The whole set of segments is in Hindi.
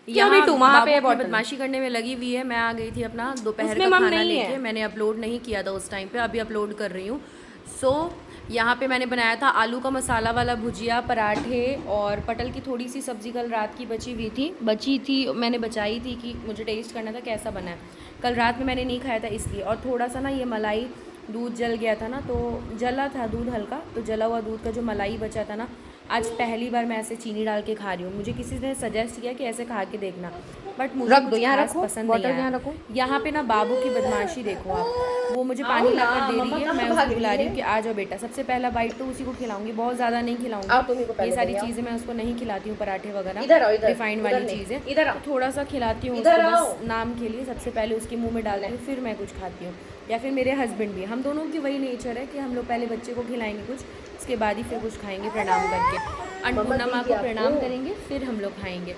यहाँ बाबू पे बदमाशी करने में लगी हुई है। मैं आ गई थी अपना दोपहर का खाना लेके, मैंने अपलोड नहीं किया था उस टाइम पे, अभी अपलोड कर रही हूँ। यहाँ पे मैंने बनाया था आलू का मसाला वाला भुजिया, पराठे और पटल की थोड़ी सी सब्ज़ी कल रात की बची थी मैंने बचाई थी कि मुझे टेस्ट करना था कैसा बना है। कल रात में मैंने नहीं खाया था इसलिए। और थोड़ा सा ना ये मलाई दूध जल गया था ना, तो जला था दूध हल्का, तो जला हुआ दूध का जो मलाई बचा था ना, आज पहली बार मैं ऐसे चीनी डाल के खा रही हूँ। मुझे किसी ने सजेस्ट किया कि ऐसे खा के देखना, बट मुझे कुछ खास पसंद नहीं आया। यहाँ पे ना बाबू की बदमाशी देखो आप, वो मुझे पानी ला कर दे रही है, मैं उसको बुला रही हूँ कि आ जाओ बेटा। सबसे पहला बाइट तो उसी को खिलाऊंगी, बहुत ज़्यादा नहीं खिलाऊंगी। ये सारी चीज़ें मैं उसको नहीं खिलाती हूँ, पराठे वगैरह रिफाइंड वाली चीज़ें थोड़ा सा खिलाती हूँ उसको बस नाम के लिए। सबसे पहले उसके मुँह में डालती हूँ, फिर मैं कुछ खाती हूँ। या फिर मेरे हस्बैंड भी, हम दोनों की वही नेचर है कि हम लोग पहले बच्चे को खिलाएंगे कुछ, उसके बाद ही फिर कुछ खाएंगे प्रणाम करके। अन्नपूर्णा माँ को प्रणाम करेंगे फिर हम लोग खाएंगे।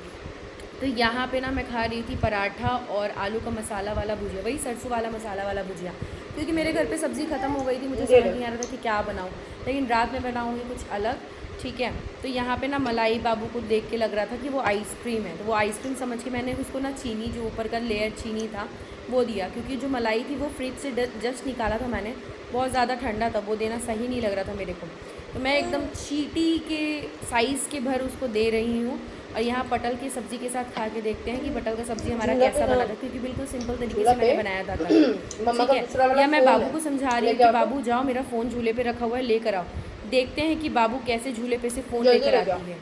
तो यहाँ पे ना मैं खा रही थी पराठा और आलू का मसाला वाला भुजिया, वही सरसों वाला मसाला वाला भुजिया, क्योंकि मेरे घर पे सब्ज़ी ख़त्म हो गई थी, मुझे समझ नहीं आ रहा था कि क्या बनाऊँ, लेकिन रात में बनाऊँगी कुछ अलग, ठीक है। तो यहाँ पे ना मलाई बाबू को देख के लग रहा था कि वो आइसक्रीम है, तो वो आइसक्रीम समझ के मैंने उसको ना चीनी, जो ऊपर का लेयर चीनी था वो दिया, क्योंकि जो मलाई थी वो फ्रिज से जस्ट निकाला था मैंने, बहुत ज़्यादा ठंडा था, वो देना सही नहीं लग रहा था मेरे को। तो मैं एकदम चीटी के साइज़ के भर उसको दे रही हूँ। और यहाँ पटल की सब्ज़ी के साथ खा के देखते हैं कि पटल का सब्ज़ी हमारा कैसा बना था, क्योंकि बिल्कुल सिंपल तरीके से मैंने बनाया था कल, ठीक है। या मैं बाबू को समझा रही हूँ कि बाबू जाओ, मेरा फ़ोन झूले पे रखा हुआ है, लेकर आओ। देखते हैं कि बाबू कैसे झूले पे से फ़ोन लेकर आती है।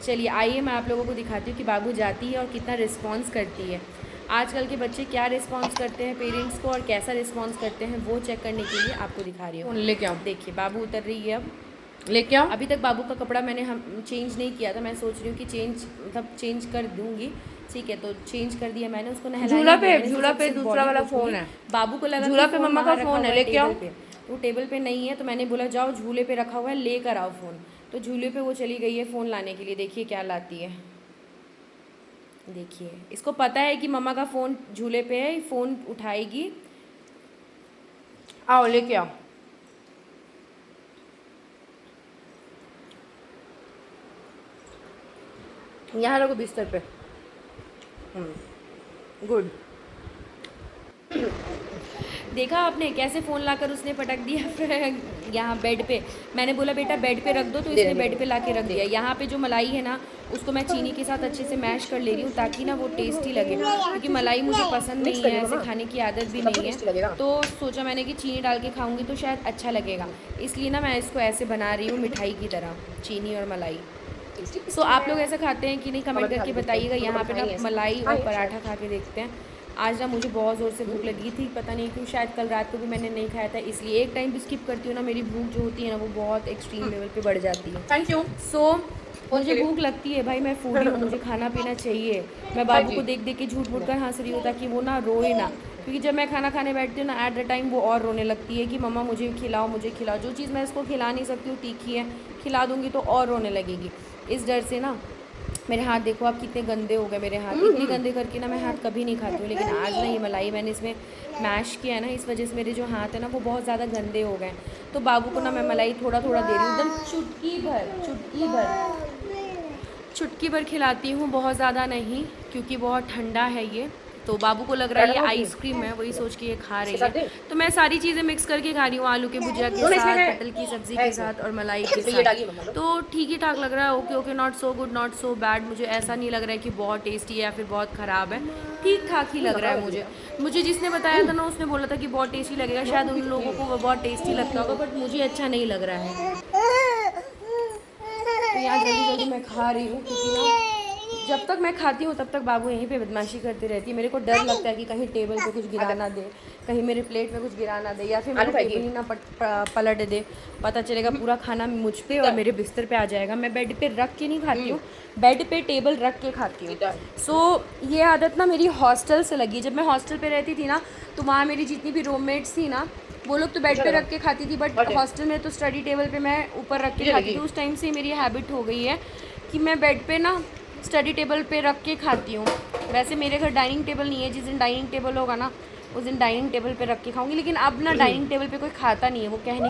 चलिए आइए मैं आप लोगों को दिखाती हूँ कि बाबू जाती है और कितना रिस्पॉन्स करती है। आजकल के बच्चे क्या रिस्पॉन्स करते हैं पेरेंट्स को और कैसा रिस्पॉन्स करते हैं, वो चेक करने के लिए आपको दिखा रही हूँ। लेके आओ, देखिए बाबू उतर रही है अब, लेके आओ। अभी तक बाबू का कपड़ा मैंने चेंज नहीं किया था, मैं सोच रही हूँ कि चेंज कर दूँगी, ठीक है। तो चेंज कर दिया मैंने, उसको नहलाया। झूला पे दूसरा वाला फ़ोन है, बाबू को लगा झूला पे मम्मा का फ़ोन है, लेके आओ। तो टेबल पे नहीं है, तो मैंने बोला जाओ झूले पे रखा हुआ है, लेकर आओ फ़ोन। तो झूले पे वो चली गई है फ़ोन लाने के लिए, देखिए क्या लाती है। देखिए इसको पता है कि मम्मा का फ़ोन झूले पे है, फ़ोन उठाएगी। आओ लेके आओ। यहाँ रखो बिस्तर पे, गुड। देखा आपने कैसे फ़ोन लाकर उसने पटक दिया फिर यहाँ बेड पे। मैंने बोला बेटा बेड पे रख दो, तो इसने बेड पे लाके रख दिया। यहाँ पे जो मलाई है ना, उसको मैं चीनी के साथ अच्छे से मैश कर ले रही हूँ, ताकि ना वो टेस्टी लगे, क्योंकि मलाई मुझे पसंद नहीं है, ऐसे खाने की आदत भी नहीं है। तो सोचा मैंने कि चीनी डाल के खाऊंगी तो शायद अच्छा लगेगा, इसलिए ना मैं इसको ऐसे बना रही हूँ मिठाई की तरह, चीनी और मलाई। सो आप लोग ऐसा खाते हैं कि नहीं, कमेंट करके बताइएगा। यहाँ पे ना मलाई और पराठा खा के देखते हैं। आज ना मुझे बहुत ज़ोर से भूख लगी थी, पता नहीं क्यों, शायद कल रात को भी मैंने नहीं खाया था, इसलिए एक टाइम भी स्किप करती हूँ ना, मेरी भूख जो होती है ना वो बहुत एक्सट्रीम लेवल पे बढ़ जाती है। Thank you. सो मुझे भूख लगती है भाई, मैं फूडी हूँ, मुझे खाना पीना चाहिए। मैं बाबू को देख देख के झूठ मूठ कर हंस रही हूँ ताकि वो ना रोए ना, क्योंकि जब मैं खाना खाने बैठती हूँ ना, एट द टाइम वो और रोने लगती है कि मम्मा मुझे खिलाओ मुझे खिलाओ। जो चीज़ मैं इसको खिला नहीं सकती हूँ तीखी है, खिला दूँगी तो और रोने लगेगी। इस डर से ना मेरे हाथ देखो आप कितने गंदे हो गए मेरे हाथ, इतने गंदे करके ना मैं हाथ कभी नहीं खाती हूँ, लेकिन आज ना ये मलाई मैंने इसमें मैश किया है ना, इस वजह से मेरे जो हाथ है ना वो बहुत ज़्यादा गंदे हो गए। तो बाबू को ना मैं मलाई थोड़ा थोड़ा दे रही हूँ, एकदम चुटकी भर खिलाती हूँ, बहुत ज़्यादा नहीं, क्योंकि बहुत ठंडा है ये। तो बाबू को लग रहा है ये आइसक्रीम है, वही सोच के ये खा रही है। तो मैं सारी चीज़ें मिक्स करके खा रही हूँ, आलू के भुजिया के साथ, पटल की सब्ज़ी के साथ और मलाई के साथ। तो ठीक ही ठाक लग रहा है, okay okay, not so good not so bad. मुझे ऐसा नहीं लग रहा है कि बहुत टेस्टी है या फिर बहुत ख़राब है, ठीक ठाक ही लग रहा है मुझे जिसने बताया था ना उसने बोला था कि बहुत टेस्टी लगेगा, शायद उन लोगों को वो बहुत टेस्टी लगता होगा, बट मुझे अच्छा नहीं लग रहा है। तो यहाँ जल्दी जल्दी मैं खा रही हूँ, क्योंकि ना जब तक मैं खाती हूँ तब तक बाबू यहीं पे बदमाशी करती रहती है। मेरे को डर लगता है कि कहीं टेबल पे कुछ गिरा ना दे, कहीं मेरे प्लेट में कुछ गिरा ना दे, या फिर मेरे टेबल ही ना पलट दे, पता चलेगा पूरा खाना मुझ पे और मेरे बिस्तर पे आ जाएगा। मैं बेड पे रख के नहीं खाती हूँ, बेड पे टेबल रख के खाती हूँ। सो ये आदत ना मेरी हॉस्टल से लगी। जब मैं हॉस्टल पे रहती थी ना, तो वहाँ मेरी जितनी भी रूममेट्स थी ना, वो लोग तो बेड पे रख के खाती थी, बट हॉस्टल में तो स्टडी टेबल पे मैं ऊपर रख के खाती थी। उस टाइम से मेरी हैबिट हो गई है कि मैं बेड पे ना स्टडी टेबल पे रख के खाती हूँ। वैसे मेरे घर डाइनिंग टेबल नहीं है, जिस दिन डाइनिंग टेबल होगा ना उस दिन डाइनिंग टेबल पे रख के खाऊंगी, लेकिन अब ना डाइनिंग टेबल पे कोई खाता नहीं है, वो कहने